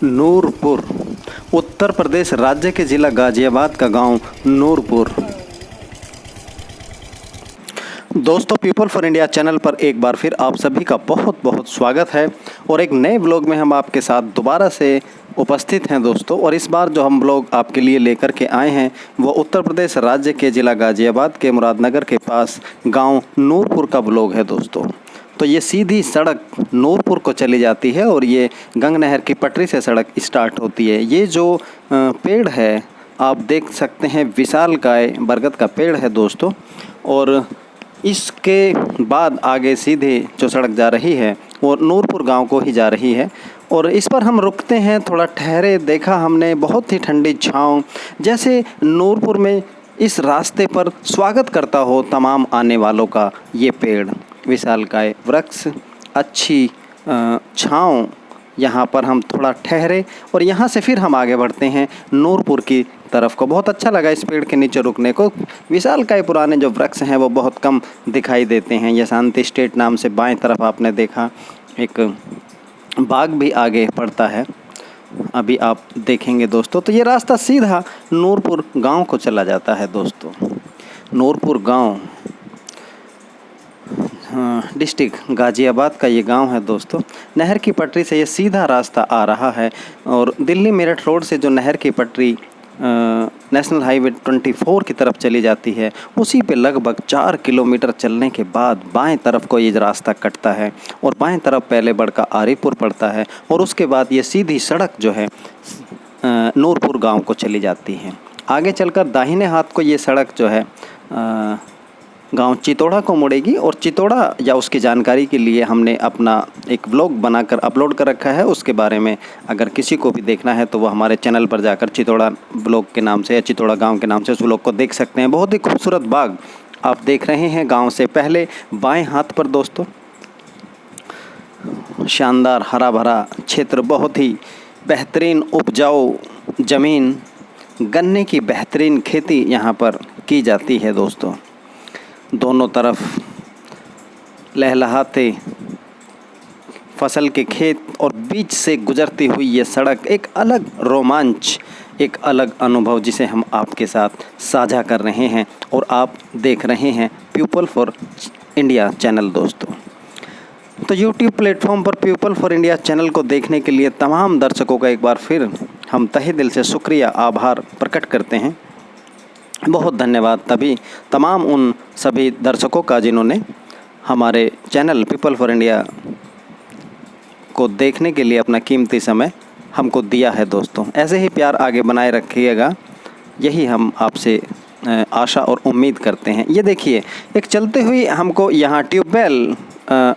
नूरपुर उत्तर प्रदेश राज्य के ज़िला गाज़ियाबाद का गांव नूरपुर। दोस्तों, पीपल फॉर इंडिया चैनल पर एक बार फिर आप सभी का बहुत बहुत स्वागत है और एक नए ब्लॉग में हम आपके साथ दोबारा से उपस्थित हैं दोस्तों। और इस बार जो हम ब्लॉग आपके लिए लेकर के आए हैं वो उत्तर प्रदेश राज्य के ज़िला गाज़ियाबाद के मुरादनगर के पास गांव नूरपुर का ब्लॉग है दोस्तों। तो ये सीधी सड़क नूरपुर को चली जाती है और ये गंग नहर की पटरी से सड़क स्टार्ट होती है। ये जो पेड़ है आप देख सकते हैं, विशालकाय बरगद का पेड़ है दोस्तों। और इसके बाद आगे सीधे जो सड़क जा रही है वो नूरपुर गांव को ही जा रही है। और इस पर हम रुकते हैं, थोड़ा ठहरे, देखा हमने बहुत ही ठंडी छाँव, जैसे नूरपुर में इस रास्ते पर स्वागत करता हो तमाम आने वालों का ये पेड़, विशालकाय वृक्ष, अच्छी छाँव। यहाँ पर हम थोड़ा ठहरे और यहाँ से फिर हम आगे बढ़ते हैं नूरपुर की तरफ को। बहुत अच्छा लगा इस पेड़ के नीचे रुकने को। विशालकाय पुराने जो वृक्ष हैं वो बहुत कम दिखाई देते हैं। यह शांति स्टेट नाम से बाएं तरफ आपने देखा एक बाग भी आगे पड़ता है, अभी आप देखेंगे दोस्तों। तो ये रास्ता सीधा नूरपुर गांव को चला जाता है दोस्तों। नूरपुर गांव डिस्ट्रिक्ट गाज़ियाबाद का ये गांव है दोस्तों। नहर की पटरी से ये सीधा रास्ता आ रहा है और दिल्ली मेरठ रोड से जो नहर की पटरी नेशनल हाईवे 24 की तरफ चली जाती है, उसी पे लगभग 4 किलोमीटर चलने के बाद बाएं तरफ को ये रास्ता कटता है और बाएं तरफ पहले बड़का आरीपुर पड़ता है और उसके बाद ये सीधी सड़क जो है नूरपुर गांव को चली जाती है। आगे चलकर दाहिने हाथ को ये सड़क जो है गांव चितौड़ा को मुड़ेगी। और चितौड़ा या उसकी जानकारी के लिए हमने अपना एक ब्लॉग बनाकर अपलोड कर रखा है। उसके बारे में अगर किसी को भी देखना है तो वो हमारे चैनल पर जाकर चितौड़ा ब्लॉग के नाम से या चितौड़ा गांव के नाम से उस ब्लॉग को देख सकते हैं। बहुत ही खूबसूरत बाग आप देख रहे हैं गांव से पहले बाएं हाथ पर दोस्तों। शानदार हरा भरा क्षेत्र, बहुत ही बेहतरीन उपजाऊ ज़मीन, गन्ने की बेहतरीन खेती यहाँ पर की जाती है दोस्तों। दोनों तरफ लहलहाते फसल के खेत और बीच से गुजरती हुई ये सड़क, एक अलग रोमांच, एक अलग अनुभव जिसे हम आपके साथ साझा कर रहे हैं और आप देख रहे हैं पीपल फॉर इंडिया चैनल दोस्तों। तो यूट्यूब प्लेटफॉर्म पर पीपल फॉर इंडिया चैनल को देखने के लिए तमाम दर्शकों का एक बार फिर हम तहे दिल से शुक्रिया, आभार प्रकट करते हैं। बहुत धन्यवाद तभी तमाम उन सभी दर्शकों का जिन्होंने हमारे चैनल पीपल फॉर इंडिया को देखने के लिए अपना कीमती समय हमको दिया है दोस्तों। ऐसे ही प्यार आगे बनाए रखिएगा, यही हम आपसे आशा और उम्मीद करते हैं। ये देखिए, एक चलते हुए हमको यहाँ ट्यूबवेल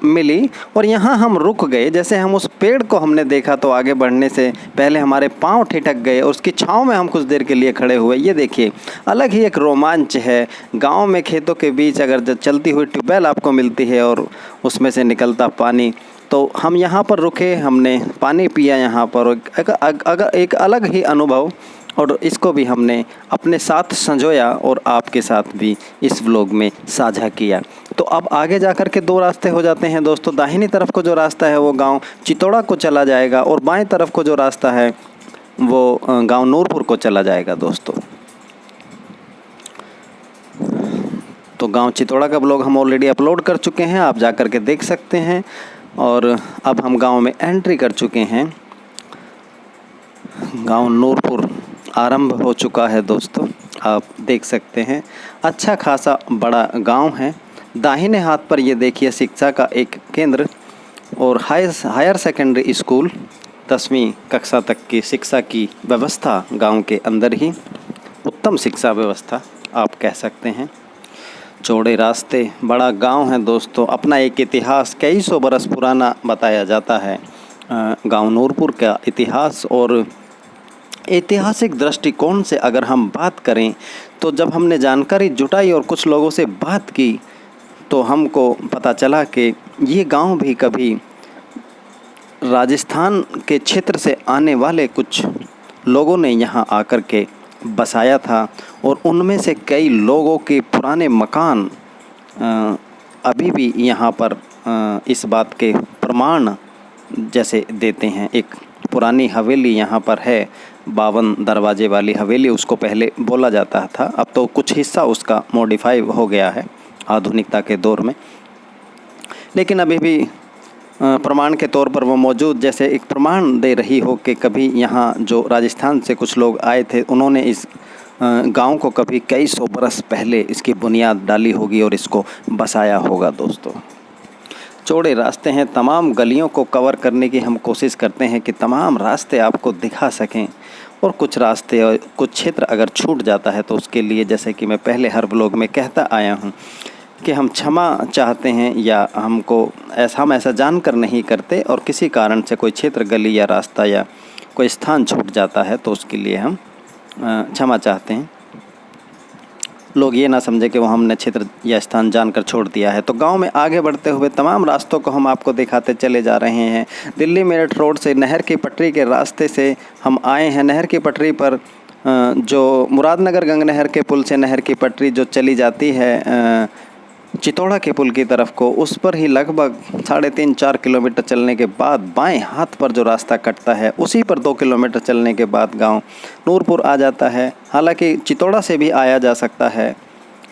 मिली और यहाँ हम रुक गए। जैसे हम उस पेड़ को हमने देखा तो आगे बढ़ने से पहले हमारे पांव ठिठक गए और उसकी छांव में हम कुछ देर के लिए खड़े हुए। ये देखिए, अलग ही एक रोमांच है। गांव में खेतों के बीच अगर जब चलती हुई ट्यूबवेल आपको मिलती है और उसमें से निकलता पानी, तो हम यहाँ पर रुके, हमने पानी पिया यहाँ पर। अगर एक अलग ही अनुभव, और इसको भी हमने अपने साथ संजोया और आपके साथ भी इस व्लॉग में साझा किया। तो अब आगे जाकर के दो रास्ते हो जाते हैं दोस्तों। दाहिनी तरफ को जो रास्ता है वो गांव चितौड़ा को चला जाएगा और बाएं तरफ को जो रास्ता है वो गांव नूरपुर को चला जाएगा दोस्तों। तो गांव चितौड़ा का ब्लॉग हम ऑलरेडी अपलोड कर चुके हैं, आप जाकर के देख सकते हैं। और अब हम गांव में एंट्री कर चुके हैं। गांव नूरपुर आरंभ हो चुका है दोस्तों, आप देख सकते हैं। अच्छा खासा बड़ा गांव है। दाहिने हाथ पर ये देखिए शिक्षा का एक केंद्र और हायर सेकेंडरी स्कूल, 10वीं कक्षा तक की शिक्षा की व्यवस्था गांव के अंदर ही, उत्तम शिक्षा व्यवस्था आप कह सकते हैं। चौड़े रास्ते, बड़ा गांव है दोस्तों। अपना एक इतिहास कई सौ बरस पुराना बताया जाता है गांव नूरपुर का इतिहास। और ऐतिहासिक दृष्टिकोण से अगर हम बात करें तो जब हमने जानकारी जुटाई और कुछ लोगों से बात की तो हमको पता चला कि ये गांव भी कभी राजस्थान के क्षेत्र से आने वाले कुछ लोगों ने यहाँ आकर के बसाया था और उनमें से कई लोगों के पुराने मकान अभी भी यहाँ पर इस बात के प्रमाण जैसे देते हैं, एक पुरानी हवेली यहाँ पर है, 52 दरवाजे वाली हवेली उसको पहले बोला जाता था। अब तो कुछ हिस्सा उसका मॉडिफाई हो गया है आधुनिकता के दौर में, लेकिन अभी भी प्रमाण के तौर पर वो मौजूद, जैसे एक प्रमाण दे रही हो कि कभी यहाँ जो राजस्थान से कुछ लोग आए थे, उन्होंने इस गांव को कभी कई सौ बरस पहले इसकी बुनियाद डाली होगी और इसको बसाया होगा। दोस्तों, चौड़े रास्ते हैं, तमाम गलियों को कवर करने की हम कोशिश करते हैं कि तमाम रास्ते आपको दिखा सकें, और कुछ रास्ते और कुछ क्षेत्र अगर छूट जाता है तो उसके लिए, जैसे कि मैं पहले हर ब्लॉग में कहता आया हूँ, कि हम क्षमा चाहते हैं, या हम ऐसा जानकर नहीं करते, और किसी कारण से कोई क्षेत्र, गली या रास्ता या कोई स्थान छूट जाता है तो उसके लिए हम क्षमा चाहते हैं। लोग ये ना समझे कि वो हमने क्षेत्र या स्थान जानकर छोड़ दिया है। तो गांव में आगे बढ़ते हुए तमाम रास्तों को हम आपको दिखाते चले जा रहे हैं। दिल्ली मेरठ रोड से नहर की पटरी के रास्ते से हम आए हैं। नहर की पटरी पर जो मुरादनगर गंग नहर के पुल से नहर की पटरी जो चली जाती है चितौड़ा के पुल की तरफ को, उस पर ही लगभग 3.5-4 किलोमीटर चलने के बाद बाएं हाथ पर जो रास्ता कटता है, उसी पर 2 किलोमीटर चलने के बाद गांव नूरपुर आ जाता है। हालांकि चितौड़ा से भी आया जा सकता है,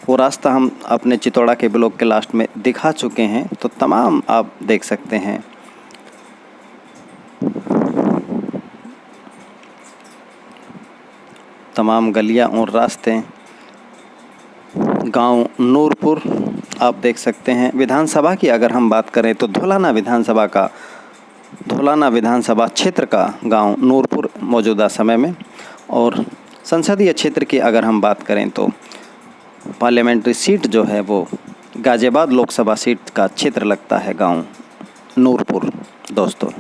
वो रास्ता हम अपने चितौड़ा के ब्लॉक के लास्ट में दिखा चुके हैं, तो तमाम आप देख सकते हैं। तमाम गलियां और रास्ते गांव नूरपुर आप देख सकते हैं। विधानसभा की अगर हम बात करें तो धौलाना विधानसभा क्षेत्र का गांव नूरपुर मौजूदा समय में, और संसदीय क्षेत्र की अगर हम बात करें तो पार्लियामेंट्री सीट जो है वो गाज़ियाबाद लोकसभा सीट का क्षेत्र लगता है गांव नूरपुर। दोस्तों,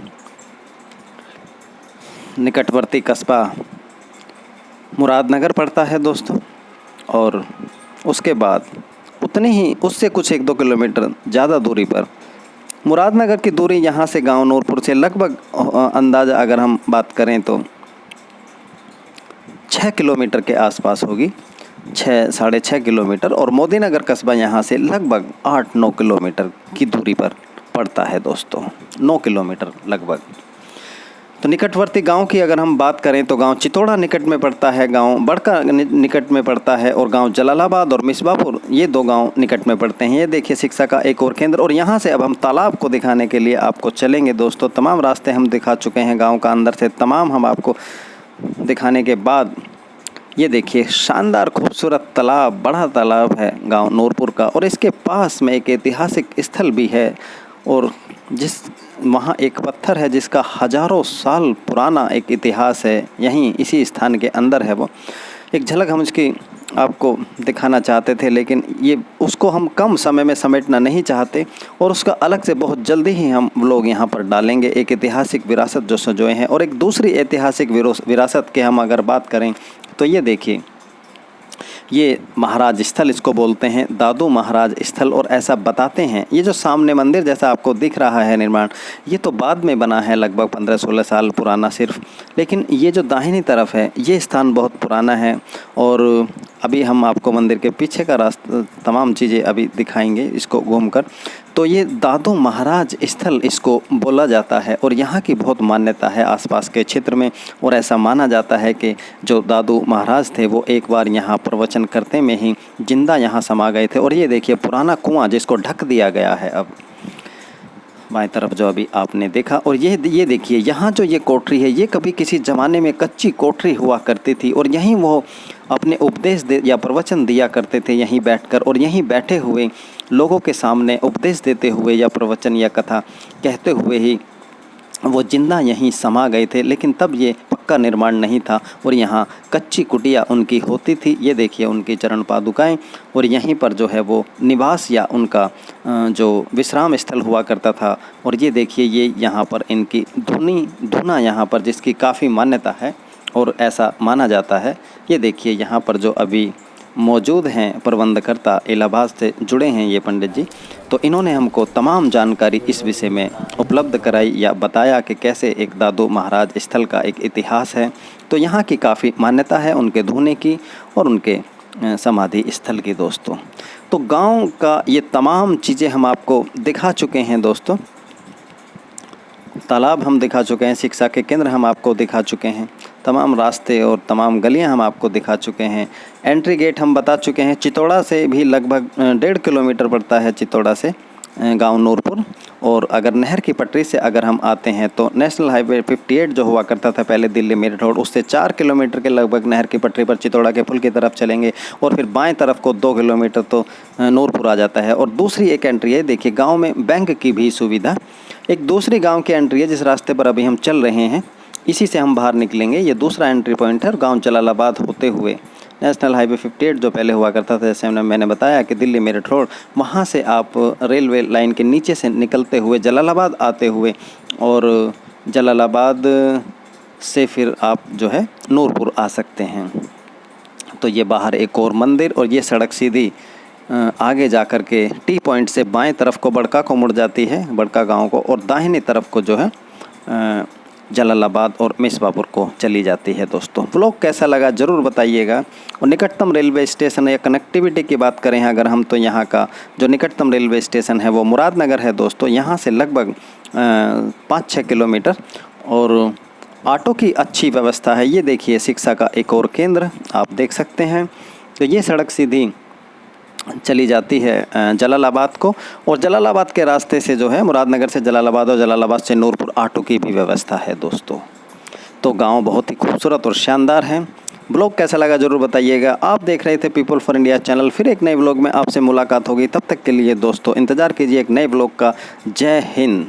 निकटवर्ती कस्बा मुरादनगर पड़ता है दोस्तों, और उसके बाद उतने ही उससे कुछ 1-2 किलोमीटर ज़्यादा दूरी पर मुरादनगर की दूरी यहाँ से गांव नूरपुर से लगभग अंदाज़ा अगर हम बात करें तो 6 किलोमीटर के आसपास होगी, 6-6.5 किलोमीटर। और मोदीनगर कस्बा यहाँ से लगभग 8-9 किलोमीटर की दूरी पर पड़ता है दोस्तों, 9 किलोमीटर लगभग। तो निकटवर्ती गांव की अगर हम बात करें तो गांव चितौड़ा निकट में पड़ता है, गांव बड़का निकट में पड़ता है, और गांव जलालाबाद और मिसबापुर, ये 2 गांव निकट में पड़ते हैं। ये देखिए शिक्षा का एक और केंद्र। और यहाँ से अब हम तालाब को दिखाने के लिए आपको चलेंगे दोस्तों। तमाम रास्ते हम दिखा चुके हैं गांव का, अंदर से तमाम हम आपको दिखाने के बाद ये देखिए शानदार खूबसूरत तालाब, बड़ा तालाब है गाँव नूरपुर का, और इसके पास में एक ऐतिहासिक स्थल भी है, और वहाँ एक पत्थर है जिसका हज़ारों साल पुराना एक इतिहास है, यहीं इसी स्थान के अंदर है वो। एक झलक हम इसकी आपको दिखाना चाहते थे, लेकिन ये उसको हम कम समय में समेटना नहीं चाहते, और उसका अलग से बहुत जल्दी ही हम लोग यहाँ पर डालेंगे। एक ऐतिहासिक विरासत जो सजोए हैं, और एक दूसरी ऐतिहासिक विरासत के हम अगर बात करें तो ये देखिए, ये महाराज स्थल इसको बोलते हैं, दादू महाराज स्थल। और ऐसा बताते हैं, ये जो सामने मंदिर जैसा आपको दिख रहा है निर्माण, ये तो बाद में बना है, लगभग 15-16 साल पुराना सिर्फ। लेकिन ये जो दाहिनी तरफ है, ये स्थान बहुत पुराना है। और अभी हम आपको मंदिर के पीछे का रास्ता, तमाम चीज़ें अभी दिखाएंगे इसको घूमकर। तो ये दादू महाराज स्थल इसको बोला जाता है, और यहाँ की बहुत मान्यता है आसपास के क्षेत्र में। और ऐसा माना जाता है कि जो दादू महाराज थे वो एक बार यहाँ प्रवचन करते में ही जिंदा यहाँ समा गए थे। और ये देखिए पुराना कुआं जिसको ढक दिया गया है अब, बाएं तरफ जो अभी आपने देखा। और ये देखिए यहाँ जो ये कोठरी है, ये कभी किसी ज़माने में कच्ची कोठरी हुआ करती थी, और यहीं वो अपने उपदेश या प्रवचन दिया करते थे यहीं बैठकर। और यहीं बैठे हुए लोगों के सामने उपदेश देते हुए या प्रवचन या कथा कहते हुए ही वो जिंदा यहीं समा गए थे। लेकिन तब ये पक्का निर्माण नहीं था, और यहाँ कच्ची कुटिया उनकी होती थी। ये देखिए उनकी चरण पादुकाएं, और यहीं पर जो है वो निवास या उनका जो विश्राम स्थल हुआ करता था। और ये देखिए ये यहाँ पर इनकी धुना यहाँ पर जिसकी काफ़ी मान्यता है, और ऐसा माना जाता है। ये देखिए यहाँ पर जो अभी मौजूद हैं प्रबंधकर्ता, इलाहाबाद से जुड़े हैं ये पंडित जी, तो इन्होंने हमको तमाम जानकारी इस विषय में उपलब्ध कराई या बताया कि कैसे एक दादू महाराज स्थल का एक इतिहास है। तो यहाँ की काफ़ी मान्यता है उनके धोने की और उनके समाधि स्थल की दोस्तों। तो गांव का ये तमाम चीज़ें हम आपको दिखा चुके हैं दोस्तों। तालाब हम दिखा चुके हैं, शिक्षा के केंद्र हम आपको दिखा चुके हैं, तमाम रास्ते और तमाम गलियां हम आपको दिखा चुके हैं। एंट्री गेट हम बता चुके हैं। चितौड़ा से भी लगभग 1.5 किलोमीटर पड़ता है, चितौड़ा से गांव नूरपुर। और अगर नहर की पटरी से अगर हम आते हैं तो नेशनल हाईवे 58 जो हुआ करता था पहले दिल्ली मेरठ रोड, उससे 4 किलोमीटर के लगभग नहर की पटरी पर चितौड़ा के पुल की तरफ चलेंगे और फिर बाएं तरफ को 2 किलोमीटर तो नूरपुर आ जाता है। और दूसरी एक एंट्री है, देखिए गांव में बैंक की भी सुविधा। एक दूसरी गांव की एंट्री है जिस रास्ते पर अभी हम चल रहे हैं, इसी से हम बाहर निकलेंगे। ये दूसरा एंट्री पॉइंट है और गाँव जलालाबाद होते हुए नेशनल हाईवे 58 जो पहले हुआ करता था, जैसे मैंने बताया कि दिल्ली मेरठ रोड, वहाँ से आप रेलवे लाइन के नीचे से निकलते हुए जलालाबाद आते हुए और जलालाबाद से फिर आप जो है नूरपुर आ सकते हैं। तो ये बाहर एक और मंदिर और ये सड़क सीधी आगे जा कर के टी पॉइंट से बाएं तरफ को बड़का को मुड़ जाती है, बड़का गांव को, और दाहिने तरफ को जो है जलालाबाद और मिसबापुर को चली जाती है। दोस्तों व्लॉग कैसा लगा ज़रूर बताइएगा। और निकटतम रेलवे स्टेशन या कनेक्टिविटी की बात करें अगर हम, तो यहाँ का जो निकटतम रेलवे स्टेशन है वो मुरादनगर है दोस्तों। यहाँ से लगभग 5-6 किलोमीटर और ऑटो की अच्छी व्यवस्था है। ये देखिए शिक्षा का एक और केंद्र आप देख सकते हैं। तो ये सड़क सीधी चली जाती है जलालाबाद को, और जलालाबाद के रास्ते से जो है मुरादनगर से जलालाबाद और जलालाबाद से नूरपुर ऑटो की भी व्यवस्था है दोस्तों। तो गांव बहुत ही खूबसूरत और शानदार है। ब्लॉग कैसा लगा ज़रूर बताइएगा। आप देख रहे थे पीपल फॉर इंडिया चैनल। फिर एक नए ब्लॉग में आपसे मुलाकात होगी, तब तक के लिए दोस्तों इंतज़ार कीजिए एक नए ब्लॉग का। जय हिंद।